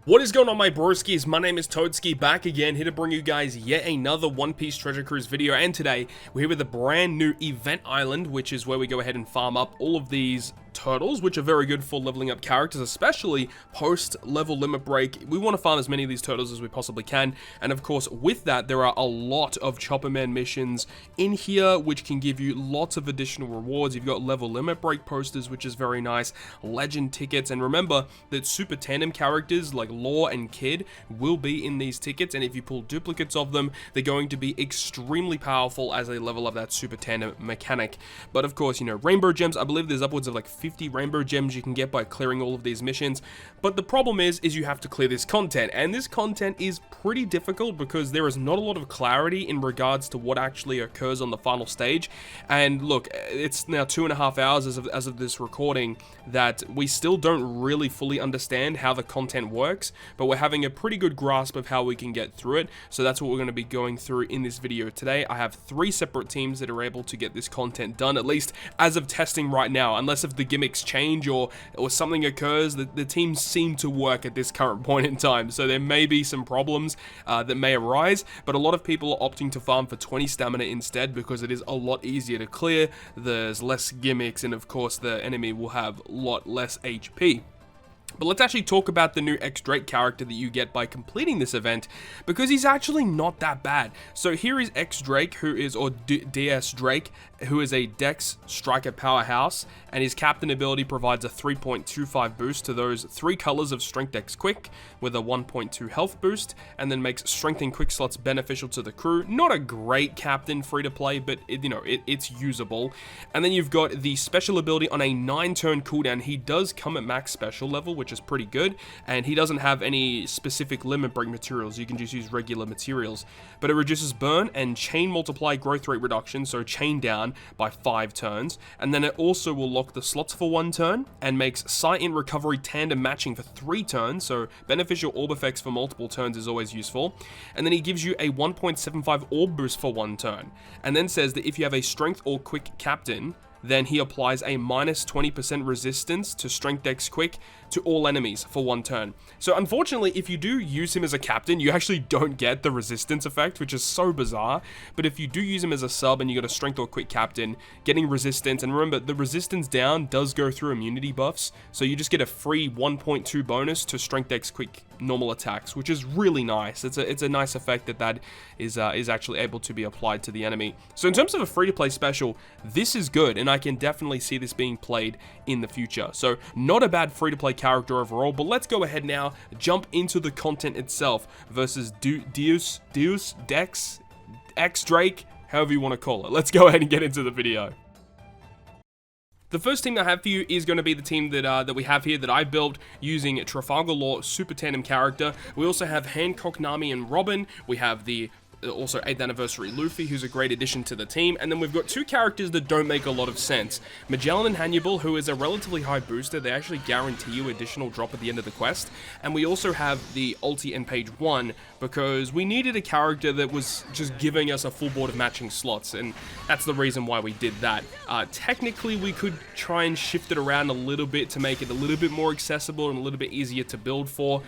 What is going on, my broskiis? My name is Toadskii, back again, here to bring you guys yet another One Piece Treasure Cruise video, and today we're here with a brand new event island, which is where we go ahead and farm up all of these turtles, which are very good for leveling up characters, especially post level limit break. We want to farm as many of these turtles as we possibly can, and of course with that there are a lot of Chopper Man missions in here which can give you lots of additional rewards. You've got level limit break posters, which is very nice, legend tickets, and remember that super tandem characters like Law and Kid will be in these tickets, and if you pull duplicates of them, they're going to be extremely powerful as they level up that super tandem mechanic. But of course, you know, rainbow gems, I believe there's upwards of like 50 rainbow gems you can get by clearing all of these missions. But the problem is you have to clear this content, and this content is pretty difficult because there is not a lot of clarity in regards to what actually occurs on the final stage. And look, it's now 2.5 hours as of this recording that we still don't really fully understand how the content works, but we're having a pretty good grasp of how we can get through it. So that's what we're going to be going through in this video today. I have 3 separate teams that are able to get this content done, at least as of testing right now, unless if the gimmicks change or something occurs. The teams seem to work at this current point in time, so there may be some problems that may arise, but a lot of people are opting to farm for 20 stamina instead because it is a lot easier to clear, there's less gimmicks, and of course the enemy will have a lot less HP. But let's actually talk about the new X Drake character that you get by completing this event, because he's actually not that bad. So here is X Drake, who is, or DS Drake, who is a Dex Striker powerhouse, and his captain ability provides a 3.25 boost to those 3 colors of Strength Dex Quick with a 1.2 health boost, and then makes Strength and Quick slots beneficial to the crew. Not a great captain free to play, but it's usable. And then you've got the special ability on a 9-turn cooldown. He does come at max special level, which is pretty good, and he doesn't have any specific limit break materials. You can just use regular materials, but it reduces burn and chain multiply growth rate reduction, so chain down by 5 turns, and then it also will lock the slots for 1 turn and makes sight in recovery tandem matching for 3 turns, so beneficial orb effects for multiple turns is always useful. And then he gives you a 1.75 orb boost for 1 turn, and then says that if you have a strength or quick captain, then he applies a minus 20% resistance to Strength Dex Quick to all enemies for 1 turn. So unfortunately, if you do use him as a captain, you actually don't get the resistance effect, which is so bizarre. But if you do use him as a sub and you got a strength or quick captain, getting resistance, and remember, the resistance down does go through immunity buffs, so you just get a free 1.2 bonus to Strength Dex Quick normal attacks, which is really nice. It's a nice effect that is actually able to be applied to the enemy. So in terms of a free-to-play special, this is good, and I can definitely see this being played in the future. So not a bad free-to-play character overall, but let's go ahead now, jump into the content itself versus Deus, Dex, X Drake, however you want to call it. Let's go ahead and get into the video. The first team I have for you is going to be the team that we have here that I built using Trafalgar Law Super Tandem character. We also have Hancock, Nami, and Robin. We have the also 8th anniversary Luffy, who's a great addition to the team, and then we've got 2 characters that don't make a lot of sense. Magellan and Hannibal, who is a relatively high booster. They actually guarantee you additional drop at the end of the quest, and we also have the ulti in page 1 because we needed a character that was just giving us a full board of matching slots, and that's the reason why we did that. Technically we could try and shift it around a little bit to make it a little bit more accessible and a little bit easier to build for,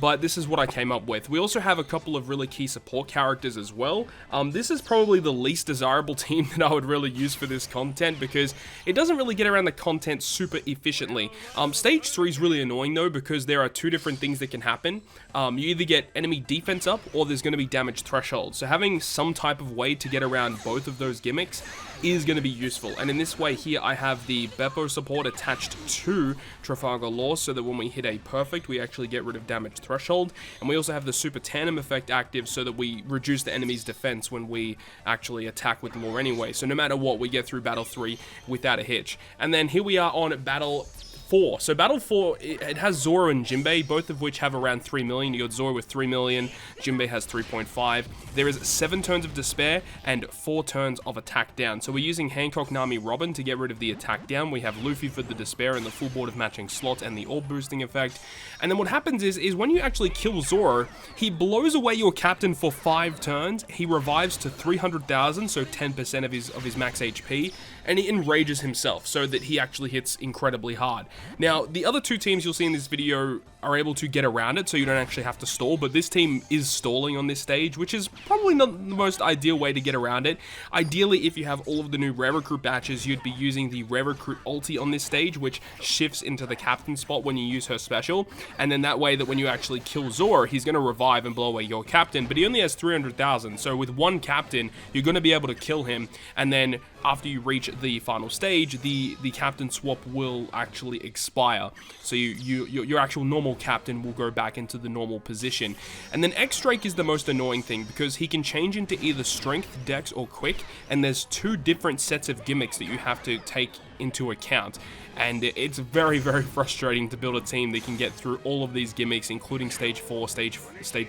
but this is what I came up with. We also have a couple of really key support characters as well. This is probably the least desirable team that I would really use for this content because it doesn't really get around the content super efficiently. Stage 3 is really annoying though because there are 2 different things that can happen. You either get enemy defense up or there's going to be damage threshold. So having some type of way to get around both of those gimmicks is going to be useful, and in this way here I have the Beppo support attached to Trafalgar Law so that when we hit a perfect we actually get rid of damage threshold, and we also have the super tandem effect active so that we reduce the enemy's defense when we actually attack with Law anyway, so no matter what we get through battle 3 without a hitch. And then here we are on battle 4. So battle 4, it has Zoro and Jinbei, both of which have around 3 million. You got Zoro with 3 million, Jinbei has 3.5. There is 7 turns of despair and 4 turns of attack down. So we're using Hancock, Nami, Robin to get rid of the attack down. We have Luffy for the despair and the full board of matching slots and the orb boosting effect. And then what happens is when you actually kill Zoro, he blows away your captain for 5 turns. He revives to 300,000, so 10% of his max HP. and he enrages himself so that he actually hits incredibly hard. Now, the other two teams you'll see in this video are able to get around it, so you don't actually have to stall, but this team is stalling on this stage, which is probably not the most ideal way to get around it. Ideally, if you have all of the new Rare Recruit batches, you'd be using the Rare Recruit ulti on this stage, which shifts into the captain spot when you use her special, and then that way that when you actually kill Zora, he's going to revive and blow away your captain, but he only has 300,000, so with one captain, you're going to be able to kill him, and then after you reach the final stage, the captain swap will actually expire, so your actual normal captain will go back into the normal position. And then X-Drake is the most annoying thing because he can change into either strength, dex, or quick, and there's two different sets of gimmicks that you have to take into account, and it's very, very frustrating to build a team that can get through all of these gimmicks, including stage 4, stage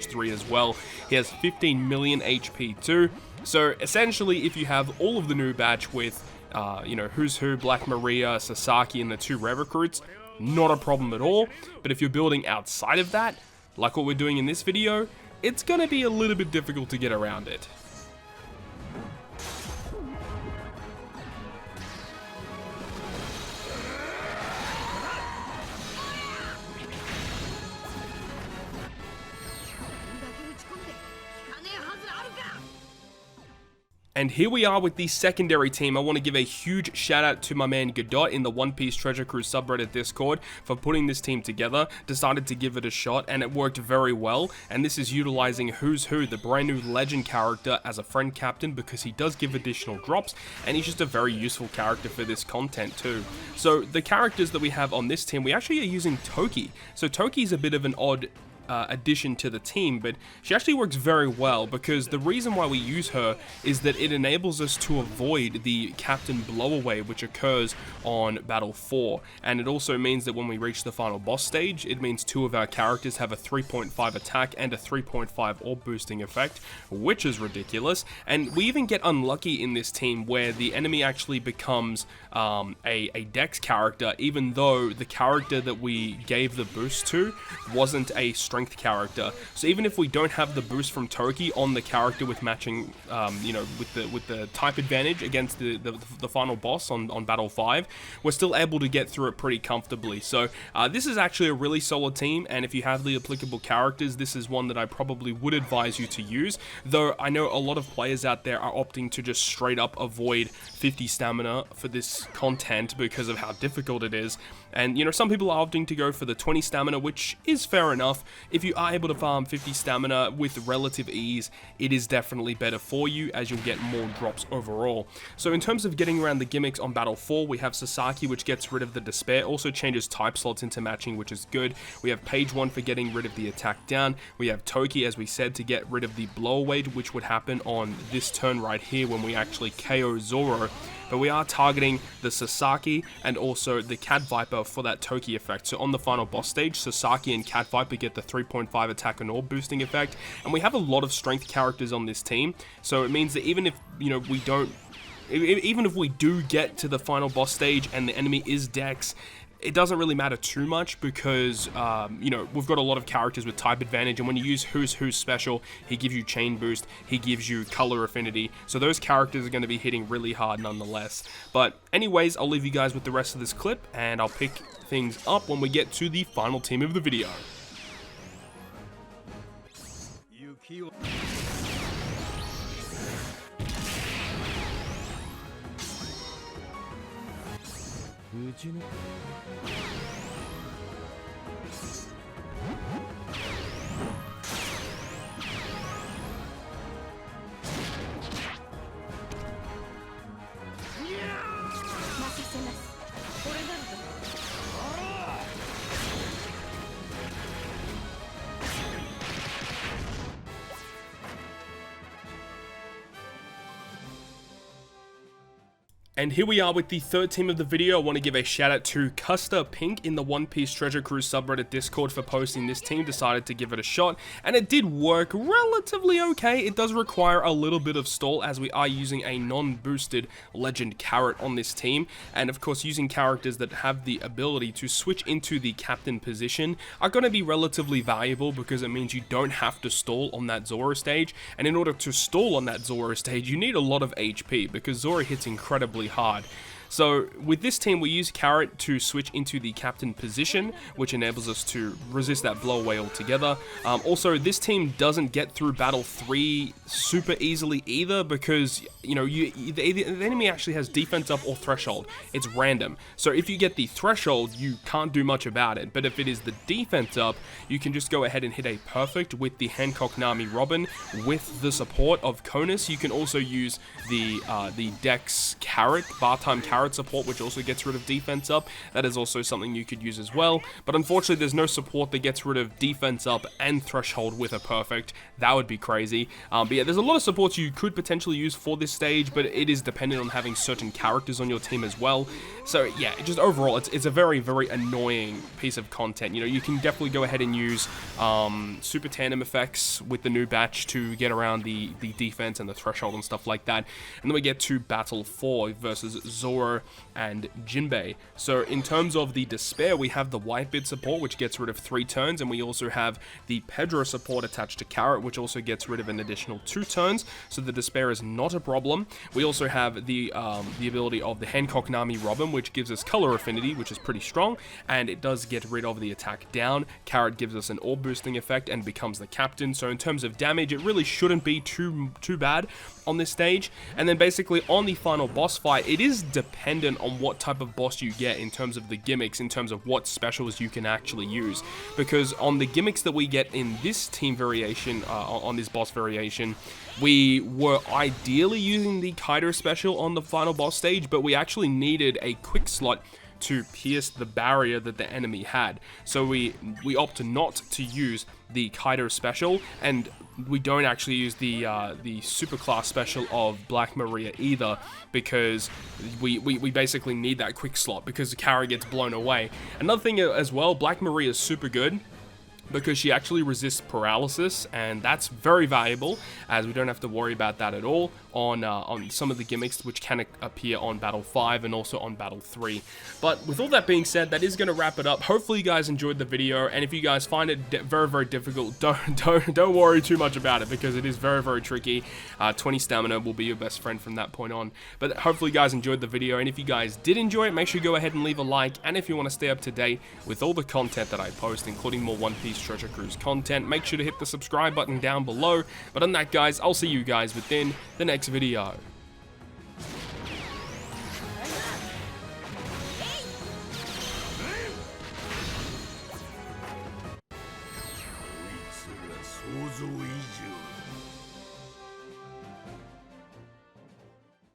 3 as well. He has 15 million HP too, so essentially if you have all of the new batch with you know, Who's Who, Black Maria, Sasaki, and the two Rare Recruits, not a problem at all. But if you're building outside of that, like what we're doing in this video, it's gonna be a little bit difficult to get around it. And here we are with the secondary team. I want to give a huge shout out to my man Godot in the One Piece Treasure Cruise subreddit Discord for putting this team together, decided to give it a shot, and it worked very well. And this is utilizing Who's Who, the brand new legend character, as a friend captain because he does give additional drops, and he's just a very useful character for this content too. So the characters that we have on this team, we actually are using Toki. So Toki's a bit of an odd addition to the team, but she actually works very well because the reason why we use her is that it enables us to avoid the captain blowaway which occurs on battle 4, and it also means that when we reach the final boss stage, it means two of our characters have a 3.5 attack and a 3.5 orb boosting effect, which is ridiculous. And we even get unlucky in this team where the enemy actually becomes a dex character, even though the character that we gave the boost to wasn't a strength character. So even if we don't have the boost from Toki on the character with matching, you know, with the type advantage against the final boss on battle 5, we're still able to get through it pretty comfortably. So this is actually a really solid team, and if you have the applicable characters, this is one that I probably would advise you to use, though I know a lot of players out there are opting to just straight up avoid 50 stamina for this content because of how difficult it is. And, you know, some people are opting to go for the 20 stamina, which is fair enough. If you are able to farm 50 stamina with relative ease, it is definitely better for you as you'll get more drops overall. So in terms of getting around the gimmicks on battle 4, we have Sasaki, which gets rid of the despair, also changes type slots into matching, which is good. We have page 1 for getting rid of the attack down. We have Toki, as we said, to get rid of the blowaway, which would happen on this turn right here when we actually KO Zoro. But we are targeting the Sasaki and also the Cat Viper for that Toki effect. So on the final boss stage, Sasaki and Cat Viper get the 3.5 attack and orb boosting effect, and we have a lot of strength characters on this team, so it means that even if, you know, even if we do get to the final boss stage and the enemy is Dex, it doesn't really matter too much because, you know, we've got a lot of characters with type advantage, and when you use Who's Who's special, he gives you chain boost, he gives you color affinity, so those characters are going to be hitting really hard nonetheless. But anyways, I'll leave you guys with the rest of this clip, and I'll pick things up when we get to the final team of the video. And here we are with the third team of the video. I want to give a shout out to Custer Pink in the One Piece Treasure Cruise subreddit Discord for posting this team. Decided to give it a shot, and it did work relatively okay. It does require a little bit of stall as we are using a non-boosted legend carrot on this team, and of course using characters that have the ability to switch into the captain position are going to be relatively valuable because it means you don't have to stall on that Zoro stage, and in order to stall on that Zoro stage you need a lot of HP because Zoro hits incredibly really hard. So with this team, we use Carrot to switch into the captain position, which enables us to resist that blow away altogether. Also, this team doesn't get through battle 3 super easily either, because, you know, the enemy actually has defense up or threshold. It's random. So if you get the threshold, you can't do much about it. But if it is the defense up, you can just go ahead and hit a perfect with the Hancock Nami Robin with the support of Conus. You can also use the Dex Carrot, bar time Carrot support, which also gets rid of defense up. That is also something you could use as well, but unfortunately there's no support that gets rid of defense up and threshold with a perfect. That would be crazy. But yeah, there's a lot of supports you could potentially use for this stage, but it is dependent on having certain characters on your team as well. So yeah, just overall it's a very, very annoying piece of content. You know, you can definitely go ahead and use super tandem effects with the new batch to get around the defense and the threshold and stuff like that. And then we get to battle 4 versus Zoro and Jinbei. So in terms of the Despair, we have the Whitebeard support, which gets rid of 3 turns, and we also have the Pedro support attached to Carrot, which also gets rid of an additional 2 turns, so the Despair is not a problem. We also have the ability of the Hancock Nami Robin, which gives us color affinity, which is pretty strong, and it does get rid of the attack down. Carrot gives us an orb boosting effect and becomes the captain, so in terms of damage, it really shouldn't be too bad on this stage. And then basically on the final boss fight, it is dependent on what type of boss you get in terms of the gimmicks, in terms of what specials you can actually use, because on the gimmicks that we get in this team variation, on this boss variation, we were ideally using the Kaido special on the final boss stage, but we actually needed a quick slot to pierce the barrier that the enemy had. So we opt not to use the Kaido special, and we don't actually use the superclass special of Black Maria either, because we basically need that quick slot because the Kara gets blown away. Another thing as well, Black Maria is super good because she actually resists paralysis, and that's very valuable, as we don't have to worry about that at all on some of the gimmicks which can appear on Battle 5 and also on Battle 3. But with all that being said, that is going to wrap it up. Hopefully you guys enjoyed the video, and if you guys find it very, very difficult, don't worry too much about it, because it is very, very tricky. 20 stamina will be your best friend from that point on. But hopefully you guys enjoyed the video, and if you guys did enjoy it, make sure you go ahead and leave a like, and if you want to stay up to date with all the content that I post, including more One Piece Treasure Cruise content, make sure to hit the subscribe button down below. But on that, guys, I'll see you guys within the next video.